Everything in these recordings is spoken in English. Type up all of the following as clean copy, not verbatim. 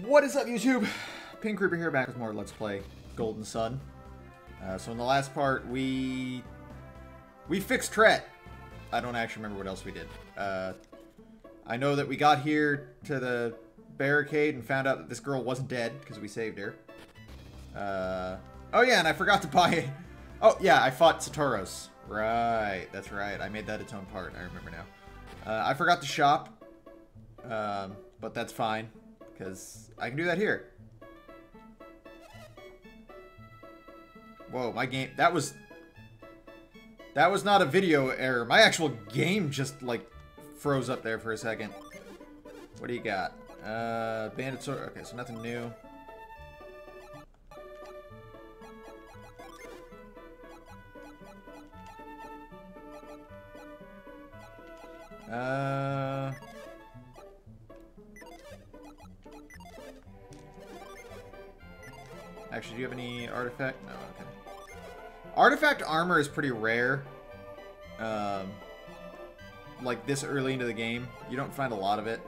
What is up, YouTube? Pink Creeper here, back with more Let's Play Golden Sun. So in the last part, we fixed Tret. I don't actually remember what else we did. I know that we got here to the barricade and found out that this girl wasn't dead because we saved her. Oh yeah, and I forgot to buy it. Oh yeah, I fought Satoros. Right, that's right. I made that its own part. I remember now. I forgot to shop, but that's fine because I can do that here. Whoa, my game, that was not a video error. My actual game just, like, froze up there for a second. What do you got? Bandit sword. Okay, so nothing new. Actually, do you have any artifact? No, okay. Artifact armor is pretty rare. Like this early into the game, you don't find a lot of it.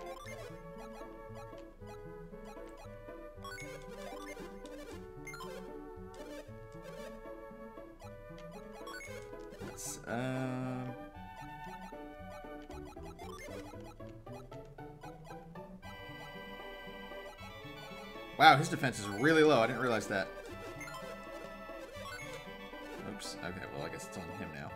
Let's, wow, his defense is really low. I didn't realize that. Oops. Okay, well, I guess it's on him now.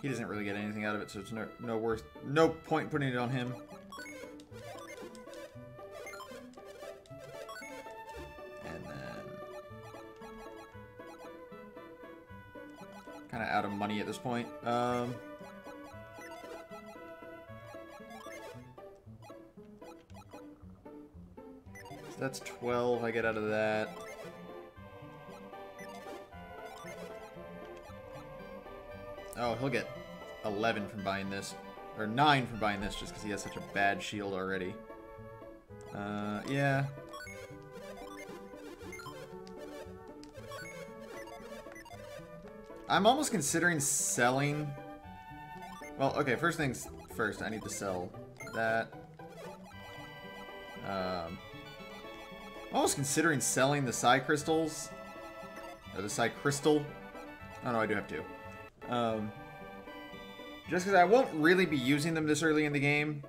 He doesn't really get anything out of it, so it's no point putting it on him. Kind of out of money at this point. So that's 12 I get out of that. Oh, he'll get 11 from buying this. Or 9 from buying this just because he has such a bad shield already. Yeah. I'm almost considering selling... Well, okay, first things first, I need to sell that. I'm almost considering selling the Psi Crystals. Or the Psi Crystal. Oh no, I do have two. Just because I won't really be using them this early in the game.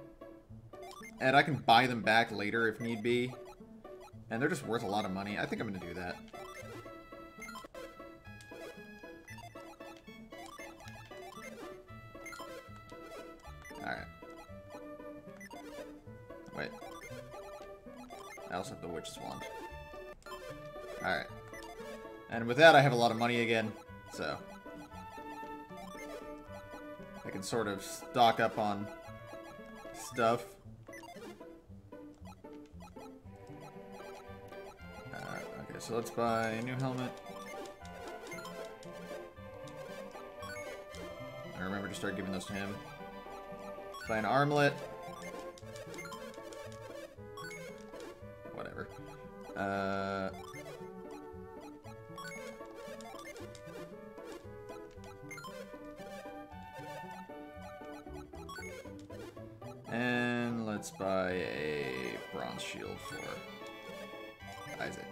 And I can buy them back later if need be. And they're just worth a lot of money. I think I'm going to do that. Alright. Wait. I also have the Witch's Wand. Alright. And with that, I have a lot of money again, so I can sort of stock up on stuff. Okay, so let's buy a new helmet. I remember to start giving those to him. Buy an armlet. Whatever. And let's buy a bronze shield for Isaac.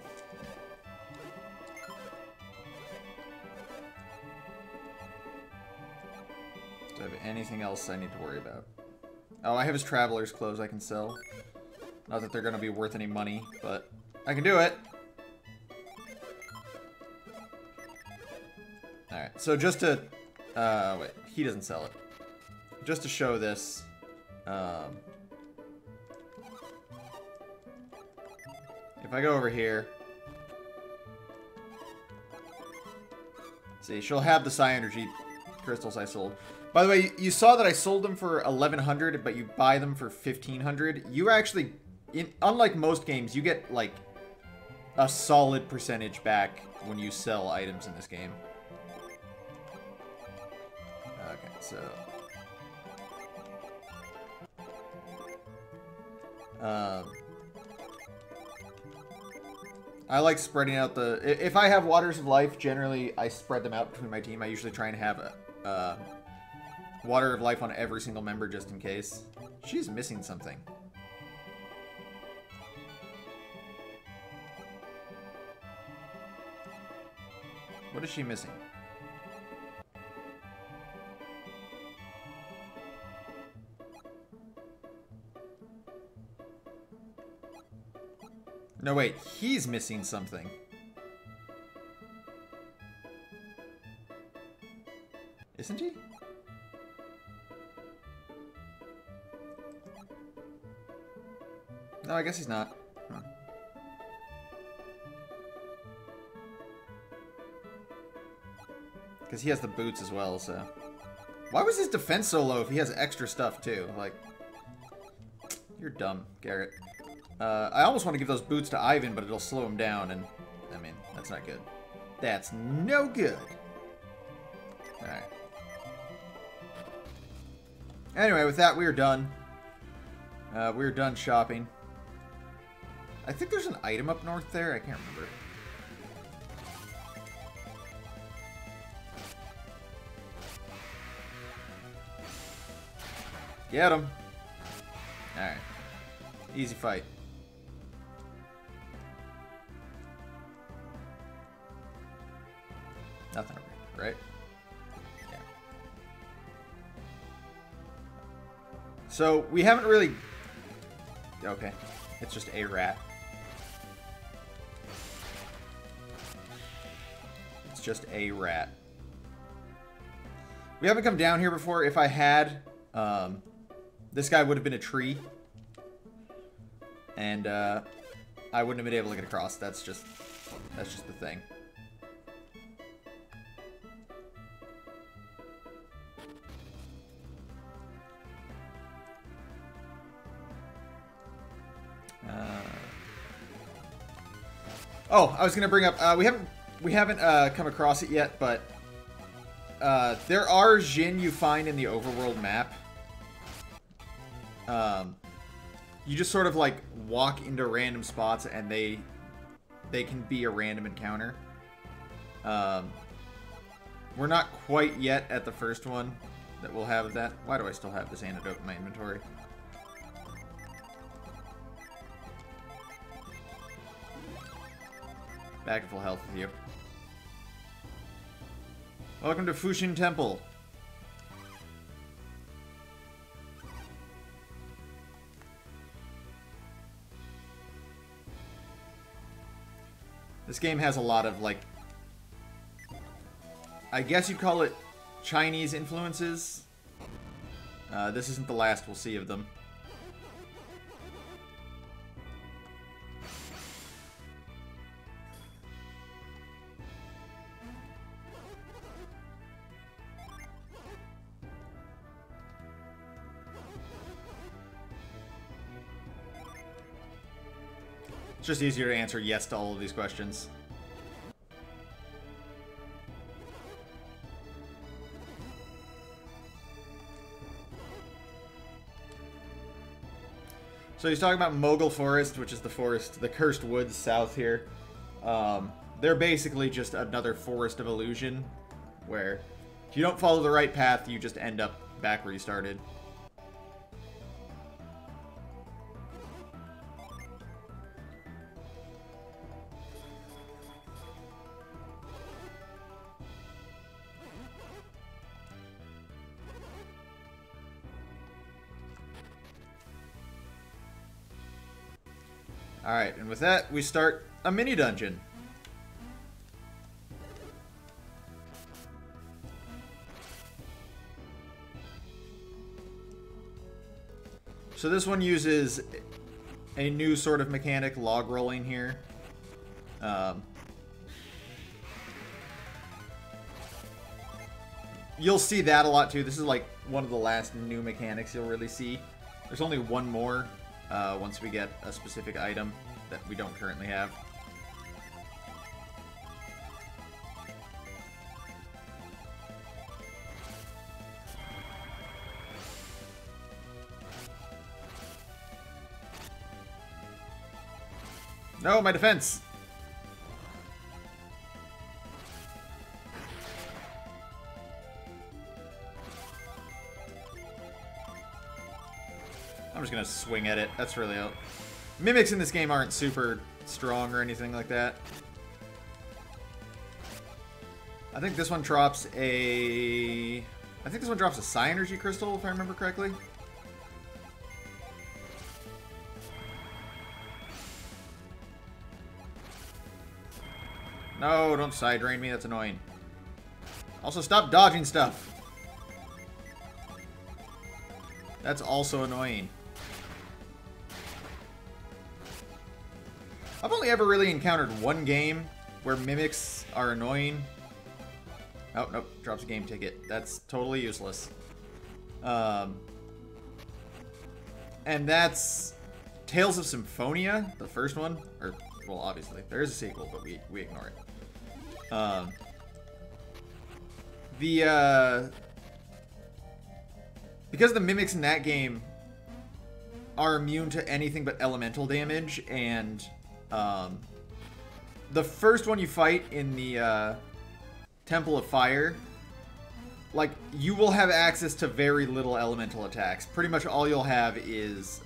Do I have anything else I need to worry about? Oh, I have his traveler's clothes I can sell. Not that they're going to be worth any money, but I can do it. Alright, so just to... wait, he doesn't sell it. Just to show this... if I go over here... See, she'll have the Psi Energy crystals I sold. By the way, you saw that I sold them for 1,100, but you buy them for 1,500. You actually, unlike most games, you get, like, a solid percentage back when you sell items in this game. Okay, so... I like spreading out the... If I have Waters of Life, generally I spread them out between my team. I usually try and have a Water of Life on every single member just in case. She's missing something. What is she missing? No, wait. He's missing something. Isn't he? No, I guess he's not. Huh. Because he has the boots as well, so... Why was his defense so low if he has extra stuff, too? Like... You're dumb, Garrett. I almost want to give those boots to Ivan, but it'll slow him down, and... I mean, that's not good. That's no good. Alright. Anyway, with that, we are done. We're done shopping. I think there's an item up north there. I can't remember. Get him. Alright. Easy fight. Nothing over here, right? Yeah. So, we haven't really... Okay. It's just a rat. It's just a rat. We haven't come down here before. If I had, this guy would have been a tree. And, I wouldn't have been able to get across. That's just the thing. Oh, I was gonna bring up. We haven't come across it yet, but there are Jin you find in the overworld map. You just sort of like walk into random spots, and they can be a random encounter. We're not quite yet at the first one that we'll have that. Why do I still have this antidote in my inventory? Back to full health with you. Welcome to Fushin Temple. This game has a lot of, like, I guess you'd call it Chinese influences. This isn't the last we'll see of them. It's just easier to answer yes to all of these questions. So he's talking about Mogul Forest, which is the forest, the cursed woods south here. They're basically just another forest of illusion, where if you don't follow the right path, you just end up back where you started. Alright, and with that, we start a mini dungeon. So this one uses a new sort of mechanic, log rolling here. You'll see that a lot too. This is like one of the last new mechanics you'll really see. There's only one more once we get a specific item that we don't currently have. No, my defense! I'm just gonna swing at it. That's really it. Mimics in this game aren't super strong or anything like that. I think this one drops a... I think this one drops a Psi Energy Crystal, if I remember correctly. No, don't Psi Drain me. That's annoying. Also, stop dodging stuff. That's also annoying. I've only ever really encountered one game where mimics are annoying. Oh, nope. Drops a game ticket. That's totally useless. And that's Tales of Symphonia, the first one. Or, well, obviously. There is a sequel, but we ignore it. Because the mimics in that game are immune to anything but elemental damage, and the first one you fight in the Temple of Fire, like, you will have access to very little elemental attacks. Pretty much all you'll have is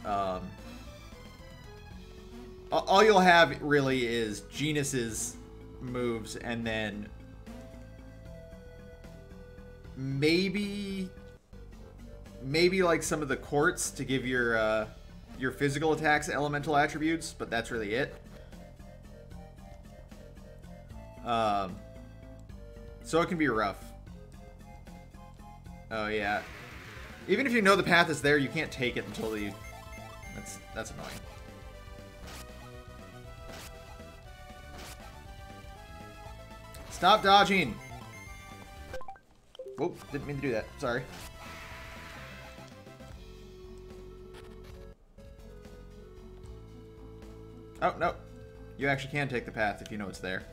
all you'll have really is Genis's moves, and then maybe like some of the quartz to give your physical attacks elemental attributes, but that's really it. So it can be rough. Oh yeah. Even if you know the path is there, you can't take it until you... That's annoying. Stop dodging! Oh, didn't mean to do that. Sorry. Oh, no. You actually can take the path if you know it's there.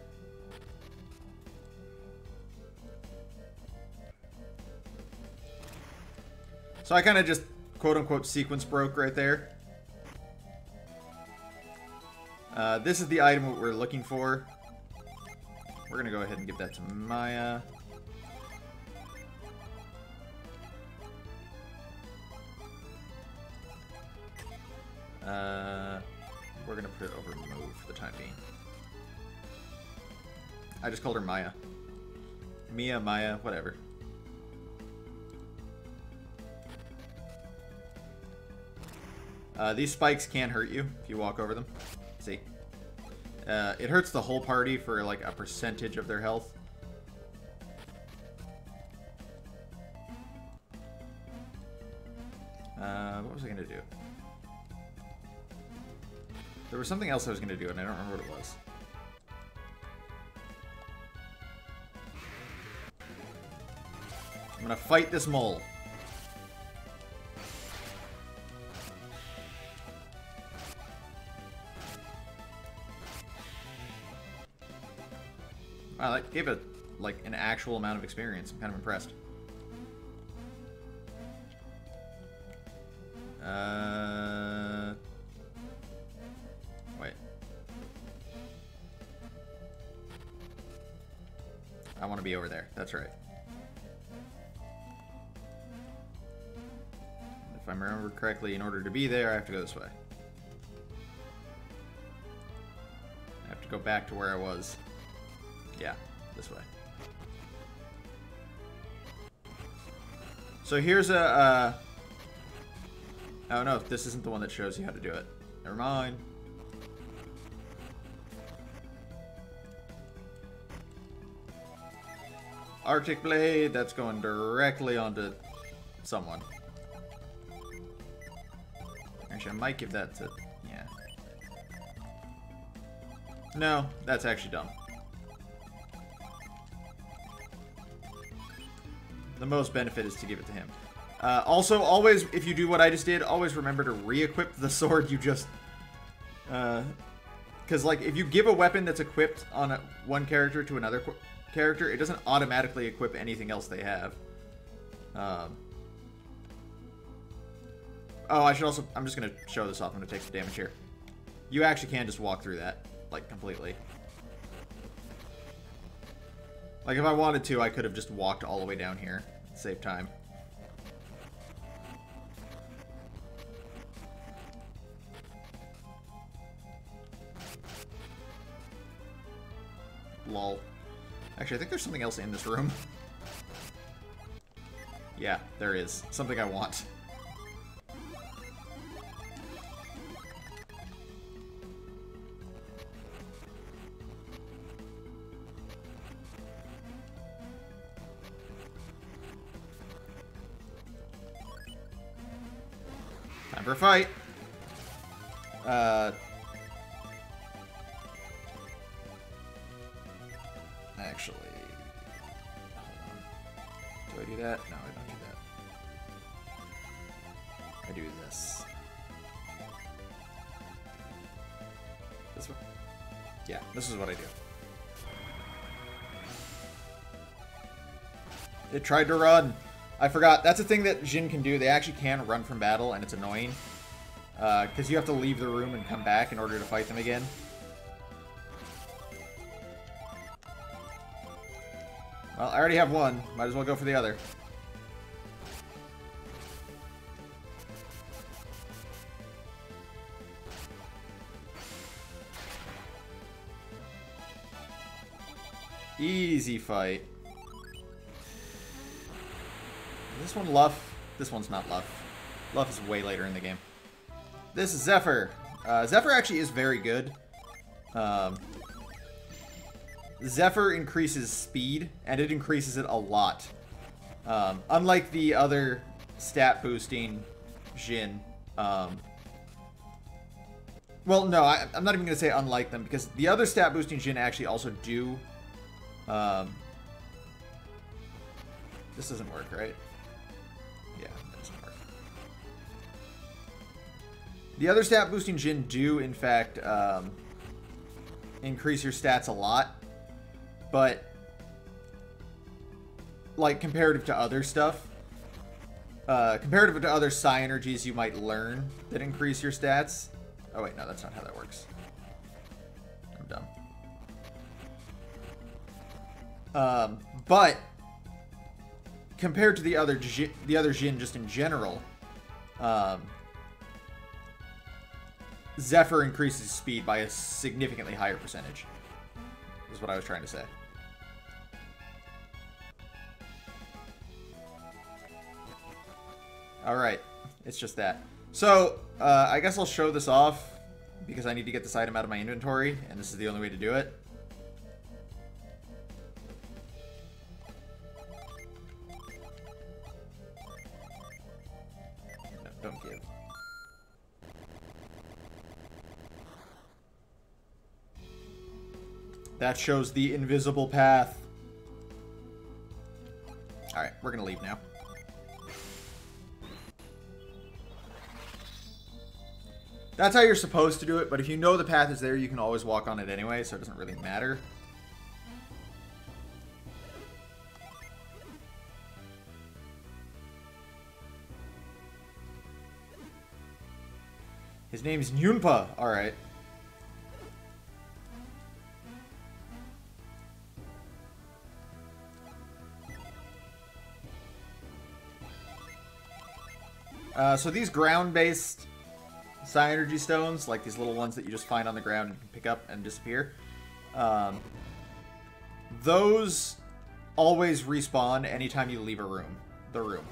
So I kind of just, quote-unquote, sequence broke right there. This is the item we're looking for. We're going to go ahead and give that to Maya. We're going to put it over Move for the time being. I just called her Maya. Mia, Maya, whatever. These spikes can hurt you if you walk over them. See? It hurts the whole party for like a percentage of their health. What was I going to do? There was something else I was going to do, and I don't remember what it was. I'm going to fight this mole. Wow, that gave it, like, an actual amount of experience. I'm kind of impressed. Wait. I want to be over there. That's right. If I remember correctly, in order to be there, I have to go this way. I have to go back to where I was. Yeah, this way. So here's a... Oh no, this isn't the one that shows you how to do it. Never mind. Arctic Blade, that's going directly onto someone. Actually, I might give that to... Yeah. No, that's actually dumb. The most benefit is to give it to him. Also, always, if you do what I just did, always remember to re-equip the sword you just... Because, like, if you give a weapon that's equipped on one character to another character, it doesn't automatically equip anything else they have. Oh, I should also... I'm just going to show this off. I'm going to take some damage here. You actually can just walk through that, like, completely. Like, if I wanted to, I could have just walked all the way down here. Save time. Lol. Actually, I think there's something else in this room. Yeah, there is. Something I want. Time for a fight. Actually, hold on. Do I do that? No, I don't do that. I do this. This one? Yeah, this is what I do. It tried to run. I forgot. That's a thing that Jin can do. They actually can run from battle, and it's annoying. Because you have to leave the room and come back in order to fight them again. Well, I already have one. Might as well go for the other. Easy fight. Is this one Luff? This one's not Luff. Luff is way later in the game. This is Zephyr. Zephyr actually is very good. Zephyr increases speed, and it increases it a lot. Unlike the other stat boosting Jin. Well, no, I'm not even going to say unlike them, because the other stat boosting Jin actually also do... this doesn't work, right? Yeah, that doesn't work. The other stat boosting Jin do, in fact, increase your stats a lot. But, like, comparative to other stuff, comparative to other psi energies you might learn that increase your stats. Oh, wait, no, that's not how that works. I'm dumb. But, compared to the other Jin just in general, Zephyr increases speed by a significantly higher percentage. Is what I was trying to say. Alright, it's just that. So, I guess I'll show this off, because I need to get this item out of my inventory, and this is the only way to do it. No, don't give. That shows the invisible path. Alright, we're gonna leave now. That's how you're supposed to do it, but if you know the path is there, you can always walk on it anyway, so it doesn't really matter. His name's Nyunpa. Alright. So these ground-based psi energy stones, like these little ones that you just find on the ground and pick up and disappear, those always respawn anytime you leave the room.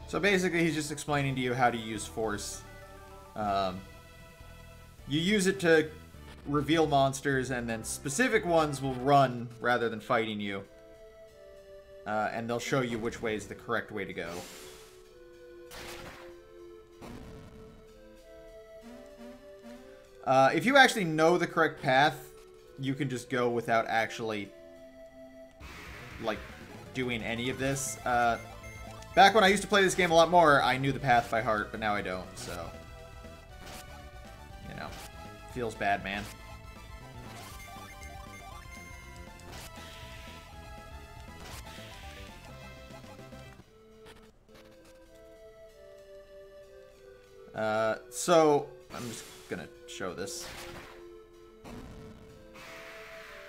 So basically, he's just explaining to you how to use force. You use it to reveal monsters, and then specific ones will run rather than fighting you. And they'll show you which way is the correct way to go. If you actually know the correct path, you can just go without actually, like, doing any of this. Back when I used to play this game a lot more, I knew the path by heart, but now I don't, so... You know, feels bad, man. So, I'm just gonna show this.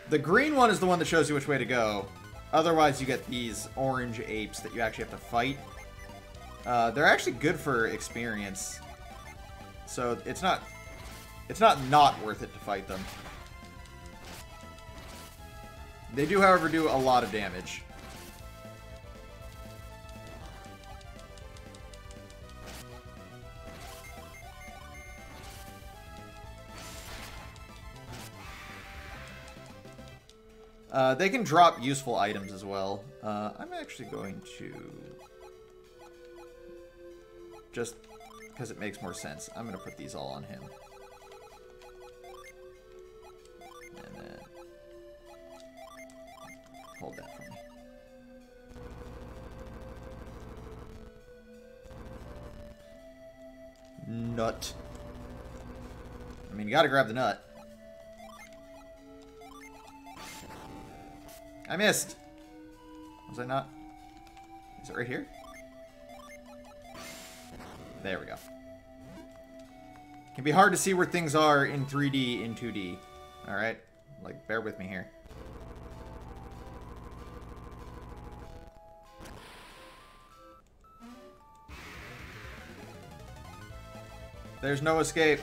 The green one is the one that shows you which way to go. Otherwise, you get these orange apes that you actually have to fight. They're actually good for experience. So, it's not worth it to fight them. They do, however, do a lot of damage. They can drop useful items as well. I'm actually going to... Just because it makes more sense, I'm going to put these all on him. And then... Hold that for me. Nut. I mean, you gotta grab the nut. I missed. Was I not? Is it right here? There we go. Can be hard to see where things are in 3D in 2D. Alright? Like, bear with me here. There's no escape.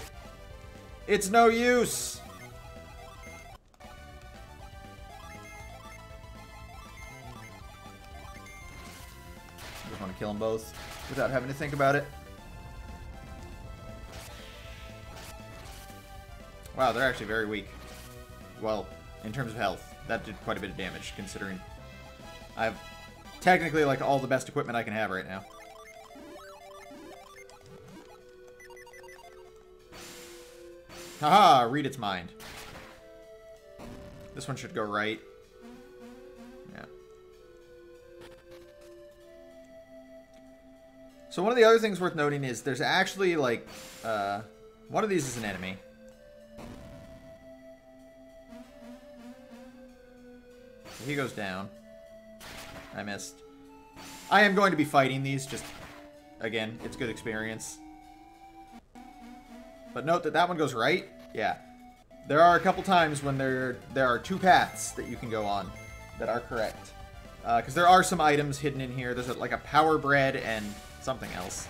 It's no use! Just want to kill them both without having to think about it. Wow, they're actually very weak. Well, in terms of health, that did quite a bit of damage, considering I have technically like all the best equipment I can have right now. Haha, read its mind. This one should go right. Yeah. So one of the other things worth noting is there's actually like, one of these is an enemy. He goes down. I missed. I am going to be fighting these, just, again, it's good experience. But note that that one goes right. Yeah. There are a couple times when there are two paths that you can go on that are correct. Because there are some items hidden in here. There's like a power bread and something else.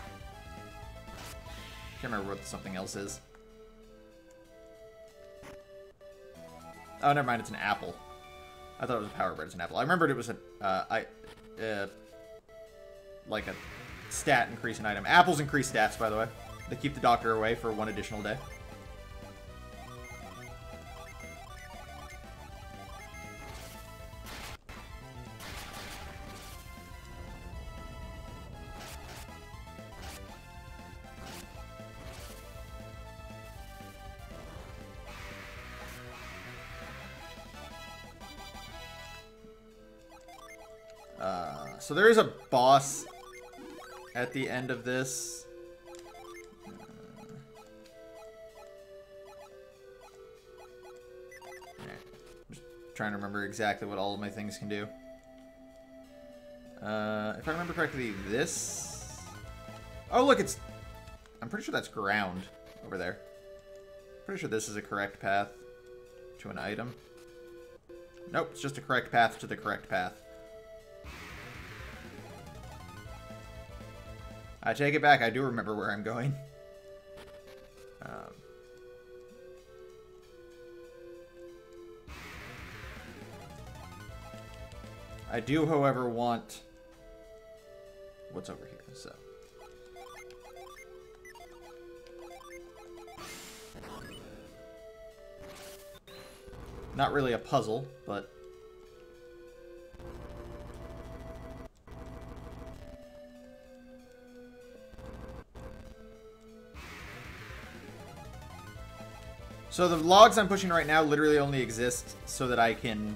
Can't remember what something else is. Oh, never mind. It's an apple. I thought it was a power bread. It's an apple. I remembered it was like a stat increasing item. Apples increase stats, by the way. They keep the doctor away for one additional day. So there is a boss at the end of this. Just trying to remember exactly what all of my things can do. If I remember correctly, this... Oh, look, it's... I'm pretty sure that's ground over there. Pretty sure this is a correct path to an item. Nope, it's just a correct path to the correct path. I take it back. I do remember where I'm going. I do, however, want what's over here. So, not really a puzzle, but. So the logs I'm pushing right now literally only exist so that I can...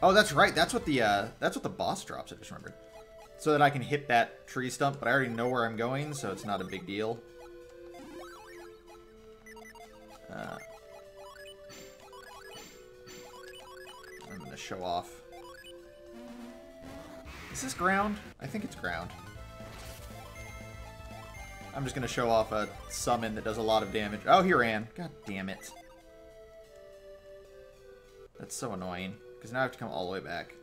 Oh, that's right. That's what the boss drops. I just remembered. So that I can hit that tree stump, but I already know where I'm going, so it's not a big deal. I'm gonna show off. Is this ground? I think it's ground. I'm just gonna show off a summon that does a lot of damage. Oh, he ran. God damn it. That's so annoying, because now I have to come all the way back.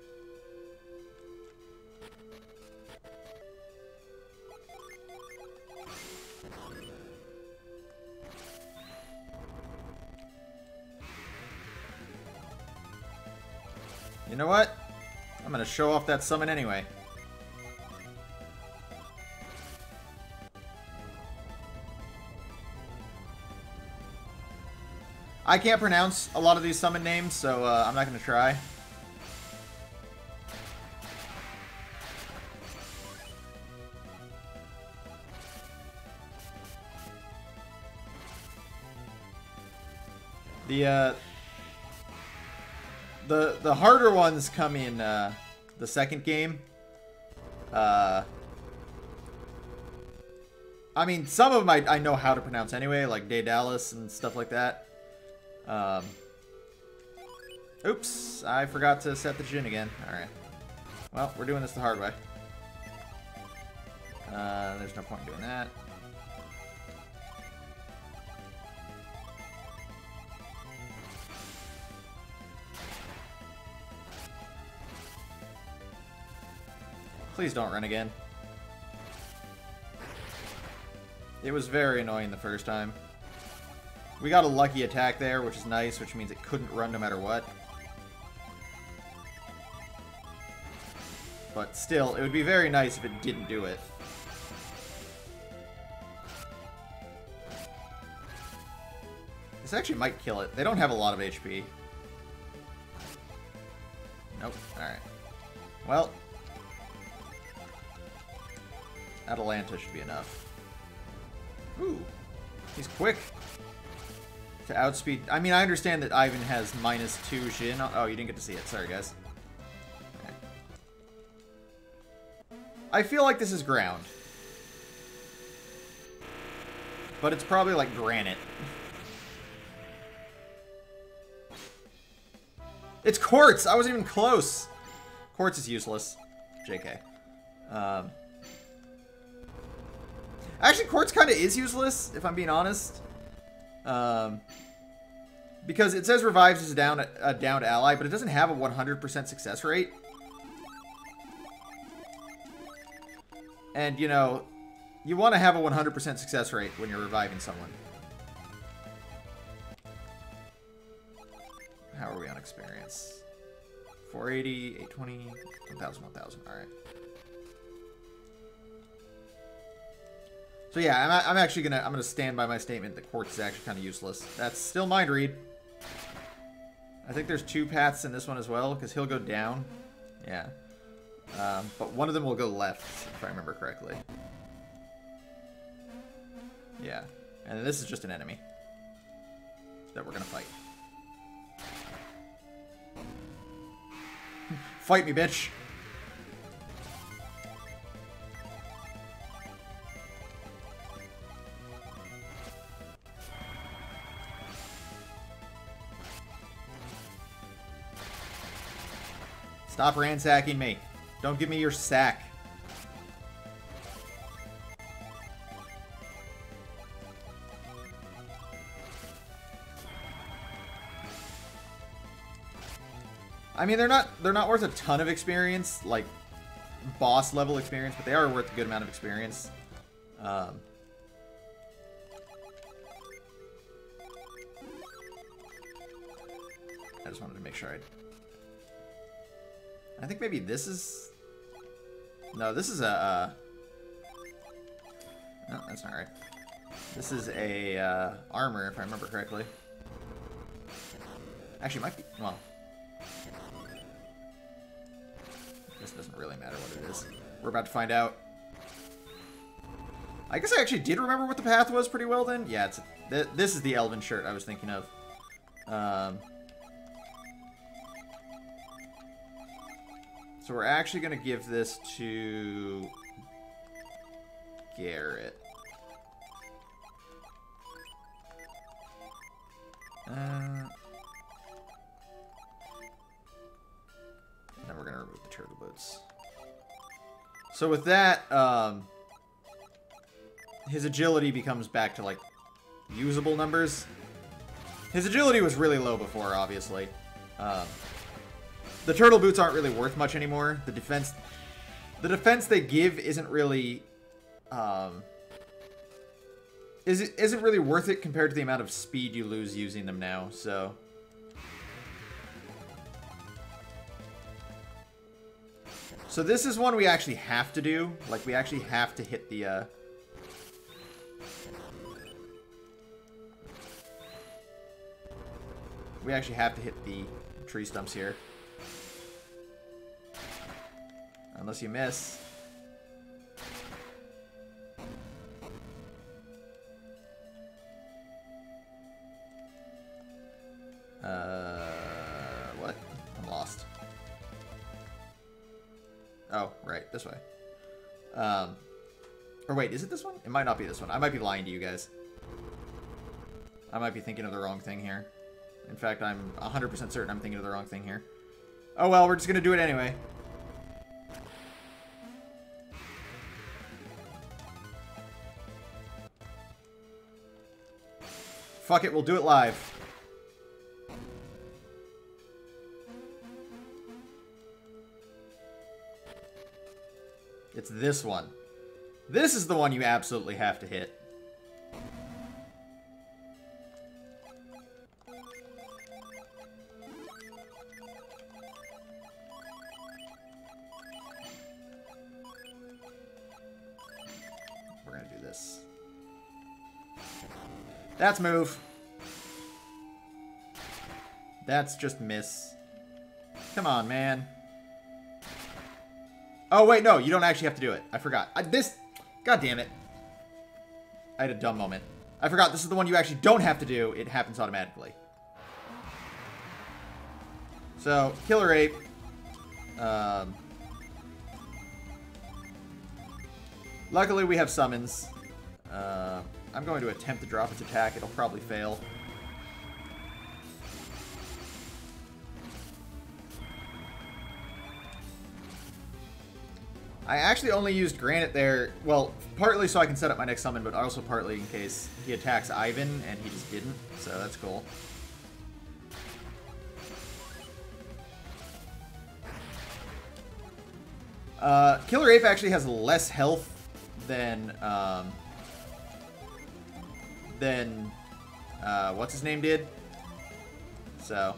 You know what? I'm gonna show off that summon anyway. I can't pronounce a lot of these summon names, so I'm not gonna try. The harder ones come in the second game. I mean, some of them I know how to pronounce anyway, like Daedalus and stuff like that. Oops, I forgot to set the Jin again. Alright. Well, we're doing this the hard way. There's no point in doing that. Please don't run again. It was very annoying the first time. We got a lucky attack there, which is nice, which means it couldn't run no matter what. But still, it would be very nice if it didn't do it. This actually might kill it. They don't have a lot of HP. Nope. Alright. Well, Atalanta should be enough. Ooh. He's quick. To outspeed. I mean, I understand that Ivan has -2 Jin. Oh, you didn't get to see it. Sorry, guys. Okay. I feel like this is ground. But it's probably like granite. It's quartz! I wasn't even close! Quartz is useless. JK. Actually, quartz kind of is useless, if I'm being honest. Because it says revives as a downed ally, but it doesn't have a 100% success rate. And, you know, you want to have a 100% success rate when you're reviving someone. How are we on experience? 480, 820, 1,000, 1,000. Alright. So yeah, I'm actually gonna stand by my statement that quartz is actually kind of useless. That's still mind read. I think there's 2 paths in this one as well, because he'll go down. Yeah. But one of them will go left, if I remember correctly. Yeah. And then this is just an enemy that we're gonna fight. Fight me, bitch! Stop ransacking me. Don't give me your sack. I mean, they're not worth a ton of experience, like boss level experience, but they are worth a good amount of experience. I just wanted to make sure I think maybe this is... No, this is a... No, that's not right. This is a armor, if I remember correctly. Actually, it might be... Well... This doesn't really matter what it is. We're about to find out. I guess I actually did remember what the path was pretty well then. Yeah, it's this is the Elven shirt I was thinking of. So we're actually going to give this to Garrett. Then we're going to remove the turtle boots. So with that, his agility becomes back to, like, usable numbers. His agility was really low before, obviously. The turtle boots aren't really worth much anymore. The defense they give isn't really, isn't really worth it compared to the amount of speed you lose using them now. So this is one we actually have to do. Like, we actually have to hit the, we actually have to hit the tree stumps here. Unless you miss. What? I'm lost. Oh, right, this way. Or wait, is it this one? It might not be this one. I might be lying to you guys. I might be thinking of the wrong thing here. In fact, I'm 100% certain I'm thinking of the wrong thing here. Oh well, we're just gonna do it anyway. Fuck it, we'll do it live. It's this one. This is the one you absolutely have to hit. We're gonna do this. That's move. That's just miss. Come on, man. Oh, wait, no. You don't actually have to do it. I forgot. God damn it. I had a dumb moment. I forgot. This is the one you actually don't have to do. It happens automatically. So, Killer Ape. Luckily, we have summons. I'm going to attempt to drop its attack. It'll probably fail. I actually only used Granite there, well, partly so I can set up my next summon, but also partly in case he attacks Ivan, and he just didn't, so that's cool. Killer Ape actually has less health than what's his name did. So,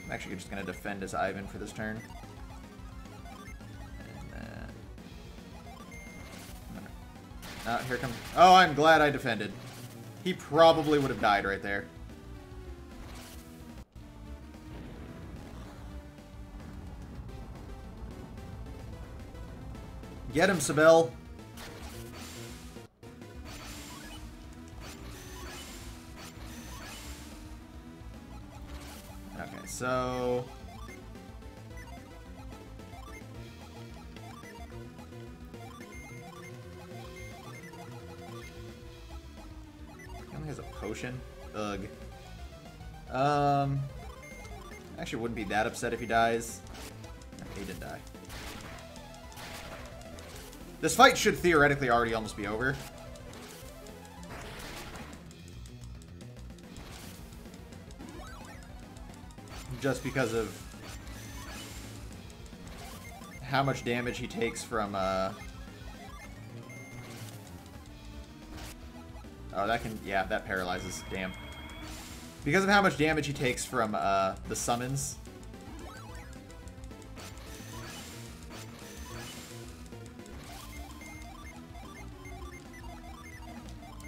I'm actually just going to defend as Ivan for this turn. Here comes... Oh, I'm glad I defended. He probably would have died right there. Get him, Sibel. Okay, so... has a potion. Ugh. Actually wouldn't be that upset if he dies. Okay, he did die. This fight should theoretically already almost be over. Just because of how much damage he takes from, Oh, that can... Yeah, that paralyzes. Damn. Because of how much damage he takes from, the summons.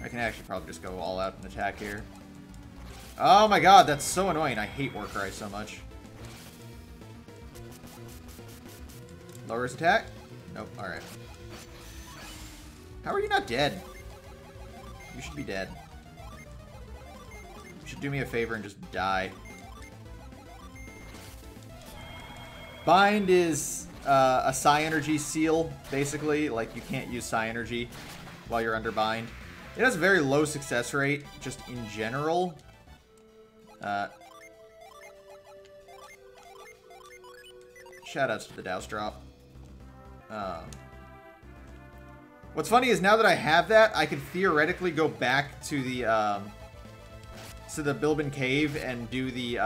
I can actually probably just go all out and attack here. Oh my god, that's so annoying. I hate Warcry so much. Lower his attack? Nope, alright. How are you not dead? You should be dead. You should do me a favor and just die. Bind is a Psi Energy seal, basically. Like, you can't use Psi Energy while you're under Bind. It has a very low success rate, just in general. Shoutouts to the Douse Drop. What's funny is now that I have that, I could theoretically go back to the Bilbin Cave and do the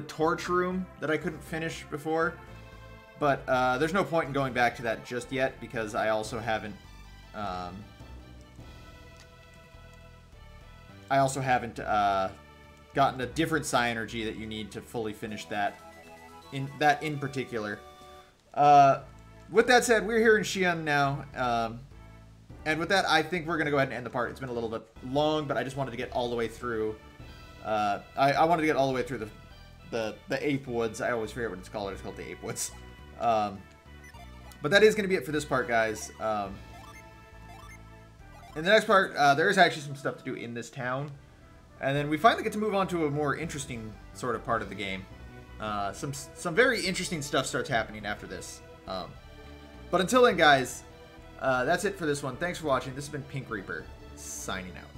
torch room that I couldn't finish before. But there's no point in going back to that just yet because I also haven't gotten a different Psi Energy that you need to fully finish that in particular. With that said, we're here in Xi'an now. And with that, I think we're going to go ahead and end the part. It's been a little bit long, but I just wanted to get all the way through. I wanted to get all the way through the Ape Woods. I always forget what it's called. It's called the Ape Woods. But that is going to be it for this part, guys. In the next part, there is actually some stuff to do in this town. And then we finally get to move on to a more interesting sort of part of the game. Some very interesting stuff starts happening after this. But until then, guys, that's it for this one. Thanks for watching. This has been Pink Reaper, signing out.